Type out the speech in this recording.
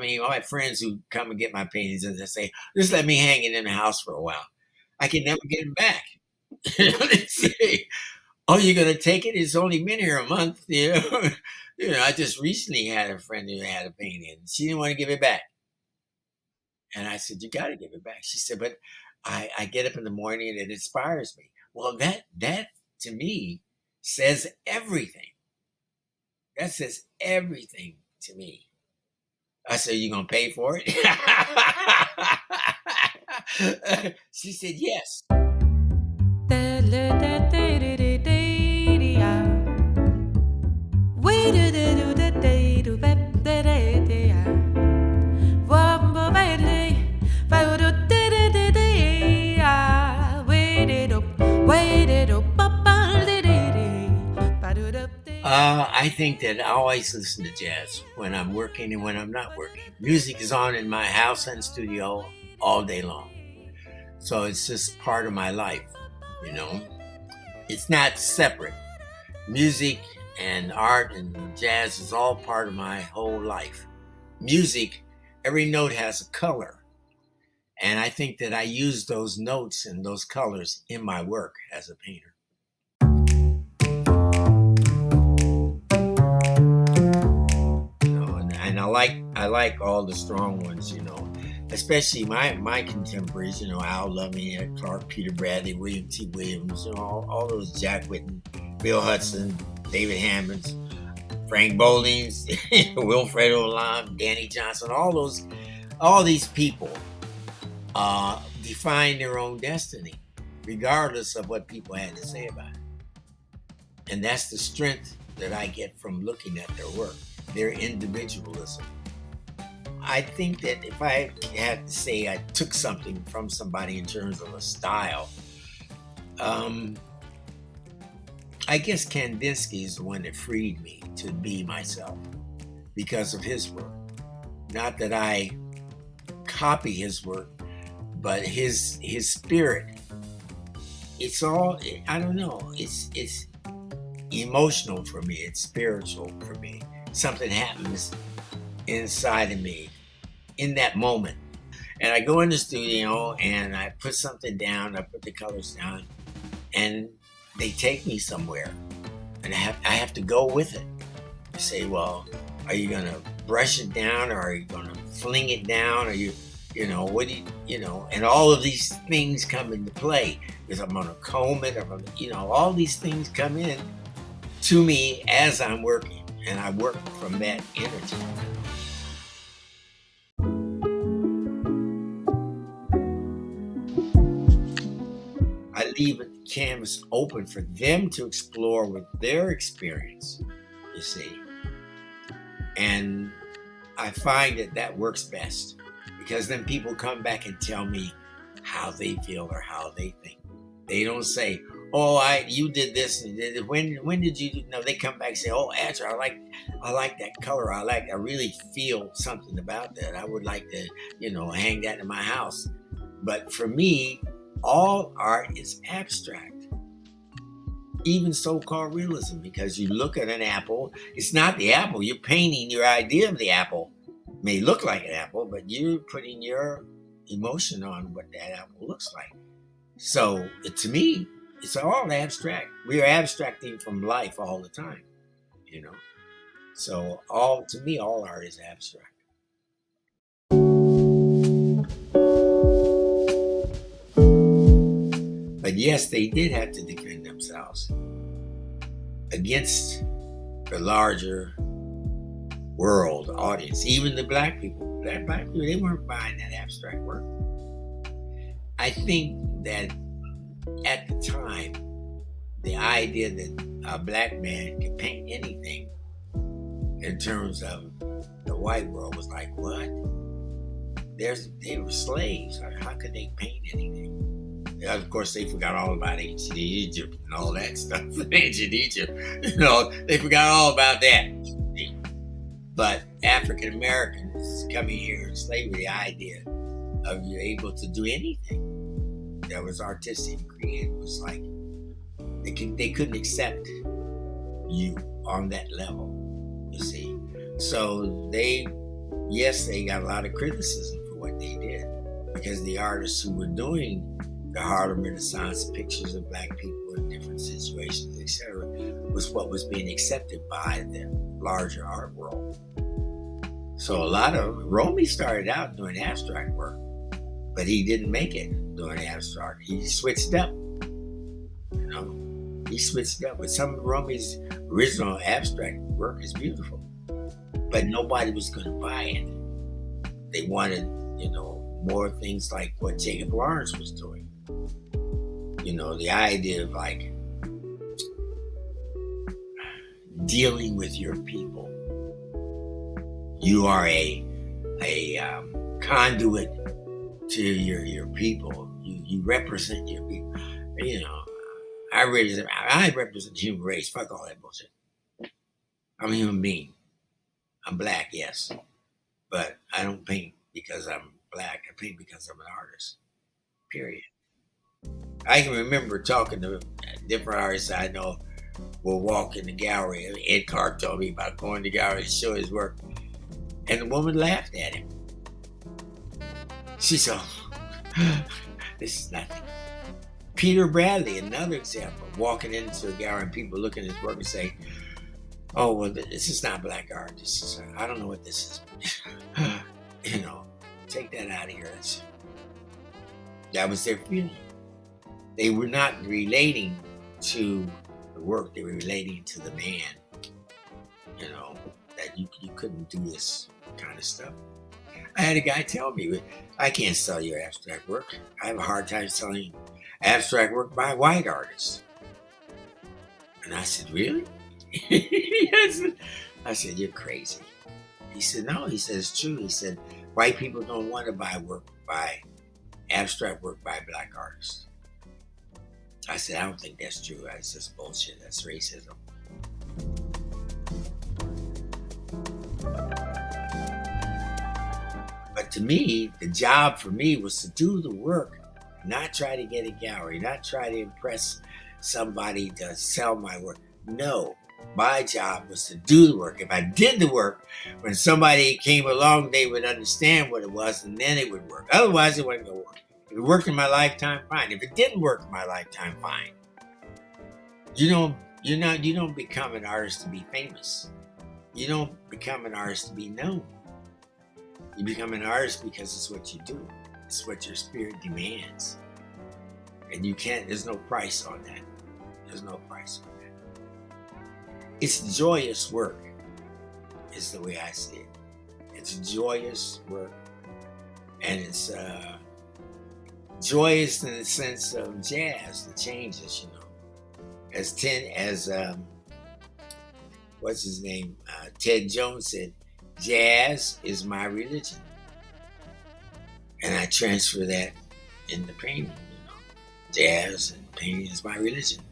all my friends who come and get my paintings and they say, just let me hang it in the house for a while. I can never get them back. They say, oh, you're gonna take it? It's only been here a month. I just recently had a friend who had a painting. She didn't want to give it back. And I said, you got to give it back. She said, but I get up in the morning and it inspires me. Well, that to me says everything. That says everything to me. I said, you going to pay for it? She said, yes. I think that I always listen to jazz when I'm working and when I'm not working. Music is on in my house and studio all day long. So it's just part of my life, you know. It's not separate. Music and art and jazz is all part of my whole life. Music, every note has a color. And I think that I use those notes and those colors in my work as a painter. And I like all the strong ones, especially my contemporaries, Al Loving, Clark, Peter Bradley, William T. Williams, all those Jack Whitten, Bill Hudson, David Hammonds, Frank Boldings, Wilfredo Lam, Danny Johnson, all these people define their own destiny, regardless of what people had to say about it. And that's the strength that I get from looking at their work, their individualism. I think that if I had to say I took something from somebody in terms of a style, I guess Kandinsky is the one that freed me to be myself because of his work. Not that I copy his work, but his spirit. It's all, I don't know, it's emotional for me, it's spiritual for me. Something happens inside of me in that moment. And I go in the studio and I put something down, I put the colors down, and they take me somewhere. And I have to go with it. I say, well, are you gonna brush it down, or are you gonna fling it down? Are you, what do you, and all of these things come into play, because I'm gonna comb it, all these things come in to me as I'm working, and I work from that energy. I leave the canvas open for them to explore with their experience, you see. And I find that works best, because then people come back and tell me how they feel or how they think. They don't say, oh, you did this and did it. When did you do? No, they come back and say, oh, Adger, I like that color. I really feel something about that. I would like to, hang that in my house. But for me, all art is abstract. Even so-called realism, because you look at an apple, it's not the apple. You're painting your idea of the apple. It may look like an apple, but you're putting your emotion on what that apple looks like. So to me, it's all abstract. We are abstracting from life all the time, So to me, all art is abstract. But yes, they did have to defend themselves against the larger world audience, even the black people. Black people, they weren't buying that abstract work. I think that at the time, the idea that a black man could paint anything in terms of the white world was like, what? They were slaves. How could they paint anything? Of course, they forgot all about ancient Egypt and all that stuff. Ancient Egypt, they forgot all about that. But African Americans coming here in slavery, the idea of you able to do anything that was artistic and creative was like they couldn't accept you on that level. You see, so they yes, they got a lot of criticism for what they did, because the artists who were doing the Harlem Renaissance pictures of black people in different situations, etc., was what was being accepted by the larger art world. So a lot of Romy started out doing abstract work, but he didn't make it doing abstract. He switched up, you know. He switched up. But some of Romy's original abstract work is beautiful, but nobody was going to buy it. They wanted, more things like what Jacob Lawrence was doing. The idea of like dealing with your people. You are a conduit to your people. You represent your people. I represent the human race. Fuck all that bullshit. I'm a human being. I'm black, yes, but I don't paint because I'm black. I paint because I'm an artist. Period. I can remember talking to different artists I know will walk in the gallery. Ed Clark told me about going to the gallery to show his work, and the woman laughed at him. She said, "This is nothing." Peter Bradley, another example, walking into a gallery and people looking at his work and say, "Oh, well, this is not black art. This is, I don't know what this is." Take that out of here. That was their feeling. They were not relating to the work. They were relating to the man. That you couldn't do this kind of stuff. I had a guy tell me, "I can't sell your abstract work. I have a hard time selling abstract work by white artists." And I said, "Really?" Yes. I said, "You're crazy." He said, "No." He said, "It's true." He said, "White people don't want to buy abstract work by black artists." I said, "I don't think that's true. That's just bullshit. That's racism." But to me, the job for me was to do the work, not try to get a gallery, not try to impress somebody to sell my work. No, my job was to do the work. If I did the work, when somebody came along, they would understand what it was, and then it would work. Otherwise, it wasn't going to work. If it worked in my lifetime, fine. If it didn't work in my lifetime, fine. You don't become an artist to be famous. You don't become an artist to be known. You become an artist because it's what you do. It's what your spirit demands. And there's no price on that. There's no price on that. It's joyous work, is the way I see it. It's joyous work. And it's joyous in the sense of jazz, the changes, As what's his name? Ted Jones said, "Jazz is my religion." And I transfer that in the painting, Jazz and painting is my religion.